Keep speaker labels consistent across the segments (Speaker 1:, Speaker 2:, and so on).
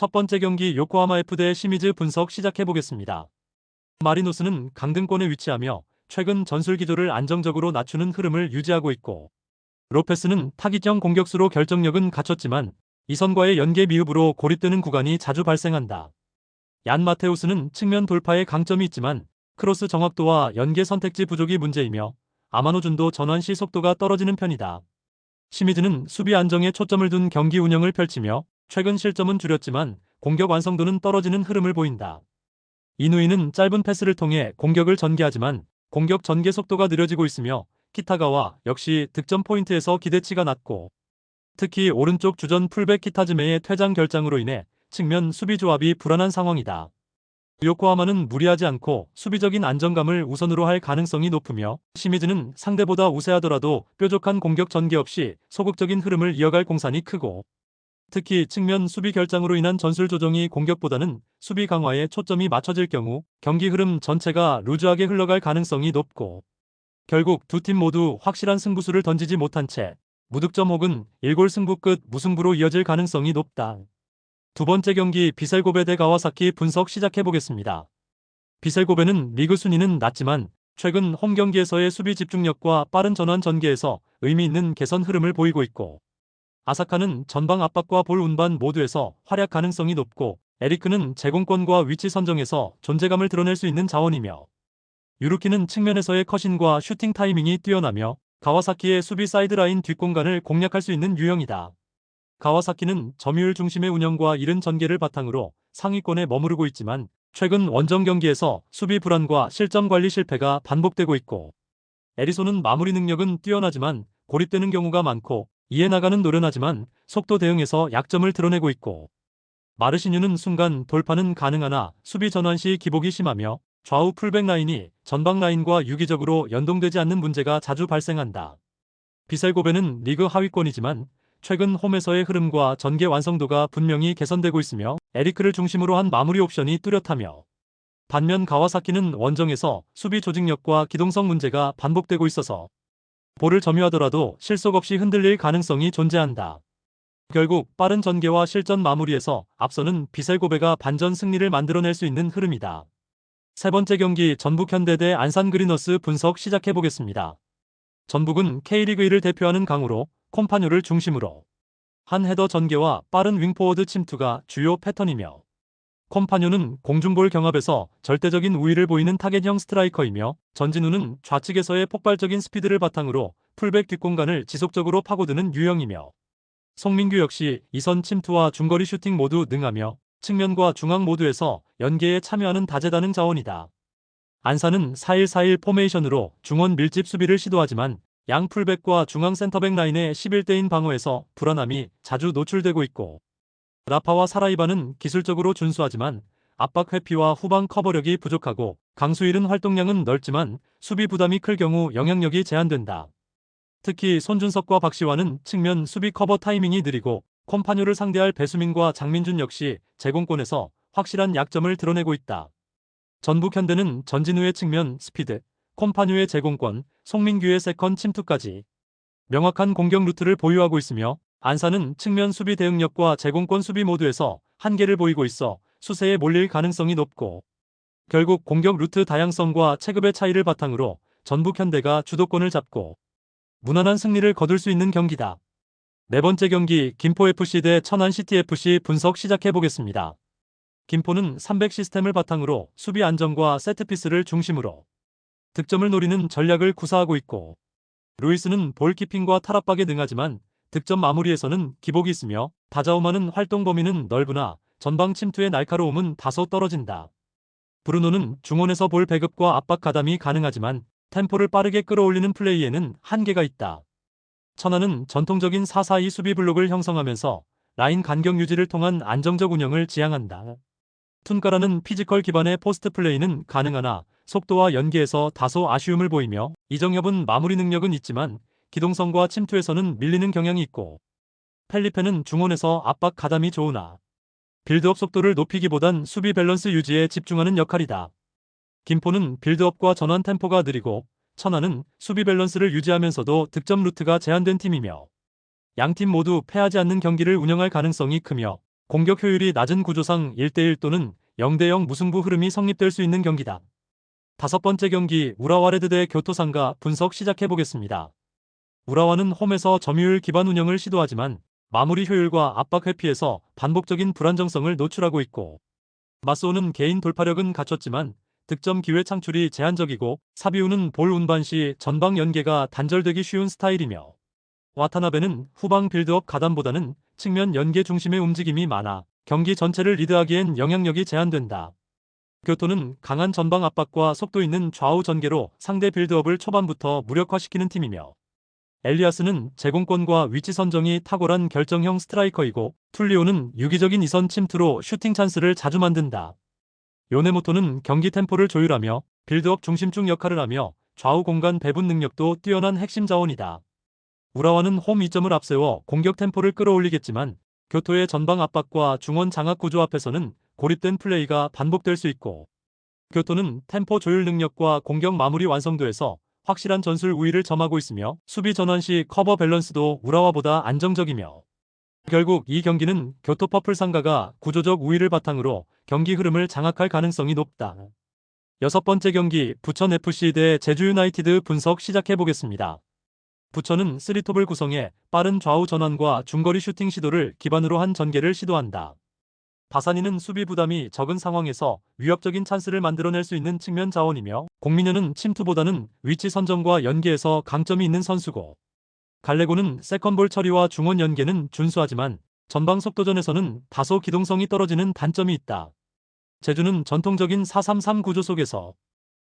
Speaker 1: 첫 번째 경기 요코하마 F 대 시미즈 분석 시작해보겠습니다. 마리노스는 강등권에 위치하며 최근 전술 기조를 안정적으로 낮추는 흐름을 유지하고 있고, 로페스는 타깃형 공격수로 결정력은 갖췄지만 이선과의 연계 미흡으로 고립되는 구간이 자주 발생한다. 얀 마테우스는 측면 돌파에 강점이 있지만 크로스 정확도와 연계 선택지 부족이 문제이며 아마노준도 전환 시 속도가 떨어지는 편이다. 시미즈는 수비 안정에 초점을 둔 경기 운영을 펼치며 최근 실점은 줄였지만 공격 완성도는 떨어지는 흐름을 보인다. 이누이는 짧은 패스를 통해 공격을 전개하지만 공격 전개 속도가 느려지고 있으며 키타가와 역시 득점 포인트에서 기대치가 낮고, 특히 오른쪽 주전 풀백 키타즈메의 퇴장 결장으로 인해 측면 수비 조합이 불안한 상황이다. 요코하마는 무리하지 않고 수비적인 안정감을 우선으로 할 가능성이 높으며 시미즈는 상대보다 우세하더라도 뾰족한 공격 전개 없이 소극적인 흐름을 이어갈 공산이 크고, 특히 측면 수비 결장으로 인한 전술 조정이 공격보다는 수비 강화에 초점이 맞춰질 경우 경기 흐름 전체가 루즈하게 흘러갈 가능성이 높고, 결국 두 팀 모두 확실한 승부수를 던지지 못한 채 무득점 혹은 1골 승부 끝 무승부로 이어질 가능성이 높다. 두 번째 경기 비셀고베 대 가와사키 분석 시작해보겠습니다. 비셀고베는 리그 순위는 낮지만 최근 홈 경기에서의 수비 집중력과 빠른 전환 전개에서 의미 있는 개선 흐름을 보이고 있고, 아사카는 전방 압박과 볼 운반 모두에서 활약 가능성이 높고, 에리크는 제공권과 위치 선정에서 존재감을 드러낼 수 있는 자원이며, 유루키는 측면에서의 컷인과 슈팅 타이밍이 뛰어나며 가와사키의 수비 사이드라인 뒷공간을 공략할 수 있는 유형이다. 가와사키는 점유율 중심의 운영과 이른 전개를 바탕으로 상위권에 머무르고 있지만 최근 원정 경기에서 수비 불안과 실점 관리 실패가 반복되고 있고, 에리소는 마무리 능력은 뛰어나지만 고립되는 경우가 많고, 이해 나가는 노련하지만 속도 대응에서 약점을 드러내고 있고, 마르시뉴는 순간 돌파는 가능하나 수비 전환 시 기복이 심하며 좌우 풀백 라인이 전방 라인과 유기적으로 연동되지 않는 문제가 자주 발생한다. 비셀고베는 리그 하위권이지만 최근 홈에서의 흐름과 전개 완성도가 분명히 개선되고 있으며 에리크를 중심으로 한 마무리 옵션이 뚜렷하며, 반면 가와사키는 원정에서 수비 조직력과 기동성 문제가 반복되고 있어서 볼을 점유하더라도 실속 없이 흔들릴 가능성이 존재한다. 결국 빠른 전개와 실전 마무리에서 앞서는 비셀고베가 반전 승리를 만들어낼 수 있는 흐름이다. 세 번째 경기 전북현대 대 안산그리너스 분석 시작해보겠습니다. 전북은 K리그 1을 대표하는 강호로 콤파뉴를 중심으로 한 헤더 전개와 빠른 윙포워드 침투가 주요 패턴이며, 콤파뉴는 공중볼 경합에서 절대적인 우위를 보이는 타겟형 스트라이커이며 전진우는 좌측에서의 폭발적인 스피드를 바탕으로 풀백 뒷공간을 지속적으로 파고드는 유형이며, 송민규 역시 이선 침투와 중거리 슈팅 모두 능하며 측면과 중앙 모두에서 연계에 참여하는 다재다능 자원이다. 안산은 4-1-4-1 포메이션으로 중원 밀집 수비를 시도하지만 양 풀백과 중앙 센터백 라인의 11대1 방어에서 불안함이 자주 노출되고 있고, 라파와 사라이바는 기술적으로 준수하지만 압박 회피와 후방 커버력이 부족하고 강수 잃은 활동량은 넓지만 수비 부담이 클 경우 영향력이 제한된다. 특히 손준석과 박시환은 측면 수비 커버 타이밍이 느리고 콤파뉴를 상대할 배수민과 장민준 역시 제공권에서 확실한 약점을 드러내고 있다. 전북현대는 전진우의 측면 스피드, 콤파뉴의 제공권, 송민규의 세컨 침투까지 명확한 공격 루트를 보유하고 있으며, 안산은 측면 수비 대응력과 제공권 수비 모두에서 한계를 보이고 있어 수세에 몰릴 가능성이 높고, 결국 공격 루트 다양성과 체급의 차이를 바탕으로 전북현대가 주도권을 잡고 무난한 승리를 거둘 수 있는 경기다. 네 번째 경기 김포FC 대 천안CTFC 분석 시작해보겠습니다. 김포는 300 시스템을 바탕으로 수비 안정과 세트피스를 중심으로 득점을 노리는 전략을 구사하고 있고, 루이스는 볼키핑과 탈압박에 능하지만 득점 마무리에서는 기복이 있으며 다자오마는 활동 범위는 넓으나 전방 침투의 날카로움은 다소 떨어진다. 브루노는 중원에서 볼 배급과 압박 가담이 가능하지만 템포를 빠르게 끌어올리는 플레이에는 한계가 있다. 천안은 전통적인 4-4-2 수비 블록을 형성하면서 라인 간격 유지를 통한 안정적 운영을 지향한다. 툰카라는 피지컬 기반의 포스트 플레이는 가능하나 속도와 연계에서 다소 아쉬움을 보이며, 이정엽은 마무리 능력은 있지만 기동성과 침투에서는 밀리는 경향이 있고, 펠리페는 중원에서 압박 가담이 좋으나 빌드업 속도를 높이기보단 수비 밸런스 유지에 집중하는 역할이다. 김포는 빌드업과 전환 템포가 느리고 천안은 수비 밸런스를 유지하면서도 득점 루트가 제한된 팀이며, 양팀 모두 패하지 않는 경기를 운영할 가능성이 크며 공격 효율이 낮은 구조상 1대1 또는 0대0 무승부 흐름이 성립될 수 있는 경기다. 다섯 번째 경기 우라와 레드 대 교토상가 분석 시작해보겠습니다. 우라와는 홈에서 점유율 기반 운영을 시도하지만 마무리 효율과 압박 회피에서 반복적인 불안정성을 노출하고 있고, 마소우는 개인 돌파력은 갖췄지만 득점 기회 창출이 제한적이고, 사비우는 볼 운반 시 전방 연계가 단절되기 쉬운 스타일이며, 와타나베는 후방 빌드업 가담보다는 측면 연계 중심의 움직임이 많아 경기 전체를 리드하기엔 영향력이 제한된다. 교토는 강한 전방 압박과 속도 있는 좌우 전개로 상대 빌드업을 초반부터 무력화시키는 팀이며, 엘리아스는 제공권과 위치 선정이 탁월한 결정형 스트라이커이고, 툴리오는 유기적인 이선 침투로 슈팅 찬스를 자주 만든다. 요네모토는 경기 템포를 조율하며 빌드업 중심축 역할을 하며 좌우 공간 배분 능력도 뛰어난 핵심 자원이다. 우라와는 홈 2점을 앞세워 공격 템포를 끌어올리겠지만 교토의 전방 압박과 중원 장악 구조 앞에서는 고립된 플레이가 반복될 수 있고, 교토는 템포 조율 능력과 공격 마무리 완성도에서 확실한 전술 우위를 점하고 있으며 수비 전환 시 커버 밸런스도 우라와보다 안정적이며, 결국 이 경기는 교토 퍼플 상가가 구조적 우위를 바탕으로 경기 흐름을 장악할 가능성이 높다. 여섯 번째 경기 부천 FC 대 제주 유나이티드 분석 시작해보겠습니다. 부천은 3톱을 구성해 빠른 좌우 전환과 중거리 슈팅 시도를 기반으로 한 전개를 시도한다. 바사니는 수비 부담이 적은 상황에서 위협적인 찬스를 만들어낼 수 있는 측면 자원이며, 공민현은 침투보다는 위치 선정과 연계에서 강점이 있는 선수고, 갈레고는 세컨볼 처리와 중원 연계는 준수하지만 전방 속도전에서는 다소 기동성이 떨어지는 단점이 있다. 제주는 전통적인 4-3-3 구조 속에서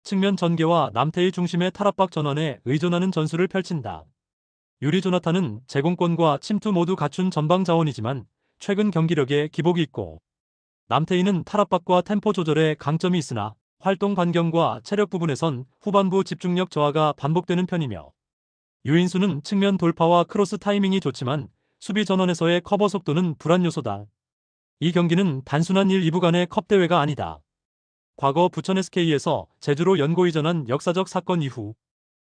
Speaker 1: 측면 전개와 남태희 중심의 탈압박 전환에 의존하는 전술을 펼친다. 유리 조나탄은 제공권과 침투 모두 갖춘 전방 자원이지만 최근 경기력에 기복이 있고, 남태희는 탈압박과 템포 조절에 강점이 있으나 활동 반경과 체력 부분에선 후반부 집중력 저하가 반복되는 편이며, 유인수는 측면 돌파와 크로스 타이밍이 좋지만 수비 전원에서의 커버 속도는 불안 요소다. 이 경기는 단순한 1-2부 간의 컵 대회가 아니다. 과거 부천 SK에서 제주로 연고 이전한 역사적 사건 이후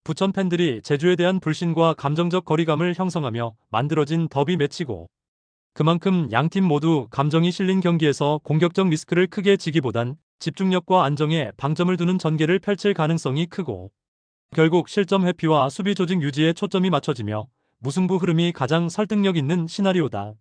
Speaker 1: 부천 팬들이 제주에 대한 불신과 감정적 거리감을 형성하며 만들어진 더비 매치고, 그만큼 양팀 모두 감정이 실린 경기에서 공격적 리스크를 크게 지기보단 집중력과 안정에 방점을 두는 전개를 펼칠 가능성이 크고, 결국 실점 회피와 수비 조직 유지에 초점이 맞춰지며 무승부 흐름이 가장 설득력 있는 시나리오다.